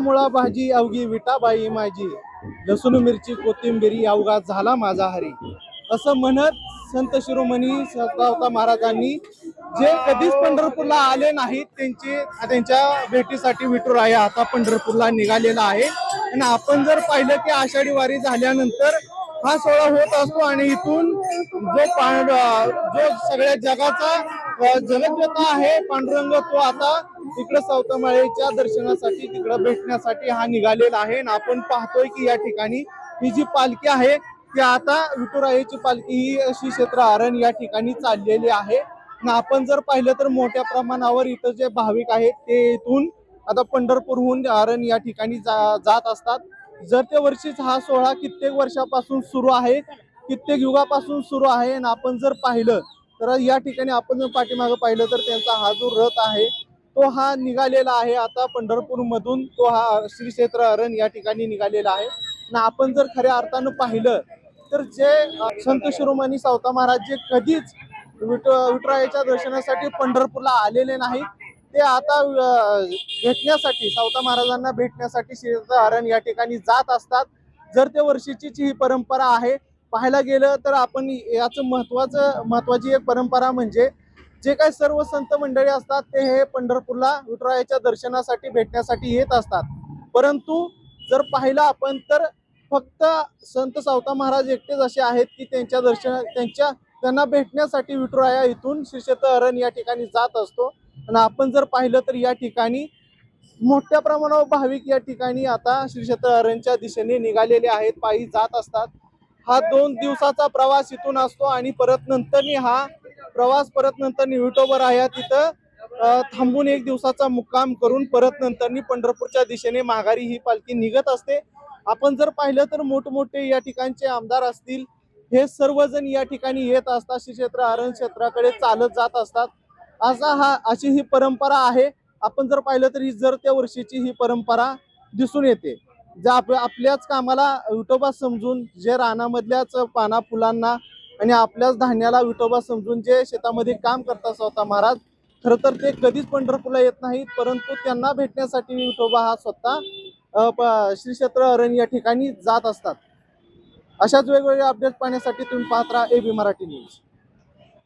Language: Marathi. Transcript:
मुळा भाजी अवघी विटाबाई माझी, लसूण मिरची कोथिंबिरी अवघा झाला माझा हरी, असं म्हणत संत शिरोमणी सदावता महाराजांनी जे कधीच पंढरपूरला आले नाहीत त्यांच्या भेटीसाठी विठुराया आता पंढरपूरला निघालेला आहे। आणि आपण जर पाहिलं की आषाढी वारी झाल्यानंतर हा सोहळा होत असतो आणि इथून जो सगळ्या जगाचा जगद्वेता आहे पांडुरंग तो आता तिकडे सावतामाळेच्या दर्शनासाठी तिकडे भेटण्यासाठी हा निघालेला आहे। आणि आपण पाहतोय की या ठिकाणी ही जी पालखी आहे ती आता विठुरायाची पालखी ही श्री क्षेत्र आरण या ठिकाणी चाललेली आहे। आणि आपण जर पाहिलं तर मोठ्या प्रमाणावर इथं जे भाविक आहेत ते इथून आता पंढरपूरहून आरण या ठिकाणी जात असतात। जर त्या वर्षीच हा सोहळा कित्येक वर्षापासून सुरू आहे, कित्येक युगापासून सुरू आहे। आणि आपण जर पाहिलं तर या ठिकाणी आपण जर पाठीमागं पाहिलं तर त्यांचा हा जो रथ आहे तो हा निघालेला आहे आता पंढरपूर मधून, तो हा श्री क्षेत्र आरण या ठिकाणी निघालेला आहे। आणि आपण जर खऱ्या अर्थानं पाहिलं तर जे संत शिरोमणी सावता महाराज जे कधीच विठुरायाच्या दर्शनासाठी पंढरपूरला आलेले नाहीत ते आता भेटण्यासाठी सावता महाराजांना भेटण्यासाठी श्री क्षेत्र आरण या ठिकाणी जात असतात। जर त्या वर्षीचीच ही परंपरा आहे। पाहायला गेलं तर आपण याचं महत्वाची एक परंपरा म्हणजे जे काही सर्व संत मंडळी असतात ते हे पंढरपूरला विठुरायाच्या दर्शनासाठी भेटण्यासाठी येत असतात। परंतु जर पाहिलं आपण तर फक्त संत सावता महाराज एकटेच असे आहेत की त्यांना भेटण्यासाठी विठुराया इथून श्री क्षेत्र आरण या ठिकाणी जात असतो। आणि आपण जर पाहिलं तर या ठिकाणी मोठ्या प्रमाणावर भाविक या ठिकाणी आता श्री क्षेत्र आरणच्या दिशेने निघालेले आहेत, पायी जात असतात। हा 2 दिवसाचा प्रवास इथून असतो आणि परत नंतर विठोबराया तिथं थांबून 1 दिवसाचा मुक्काम करून परत नंतर पंढरपूरच्या दिशेने माघारी ही पालखी निघत असते। आपण जर पाहिलं तर मोठमोठे या ठिकाणचे आमदार असतील हे सर्वजण या ठिकाणी येत असतात, श्री क्षेत्र आरण क्षेत्राकडे चालत जात असतात। अशी ही परंपरा आहे। आपण जर पाहिलं तर ही जर त्या वर्षीची ही परंपरा दिसून येते। आपल्याच कामाला विठोबा समजून, जे रानामधल्याच पाना फुलांना आणि आपल्याच धान्याला विठोबा समजून जे शेतामध्ये काम करतात स्वतः महाराज, खरं तर ते कधीच पंढरपूरला येत नाहीत, परंतु त्यांना भेटण्यासाठी विठोबा हा स्वतः श्री क्षेत्र आरण या ठिकाणी जात असतात। अशाच वेगवेगळ्या अपडेट पाहण्यासाठी तुम्ही पाहत राहा AB मराठी न्यूज।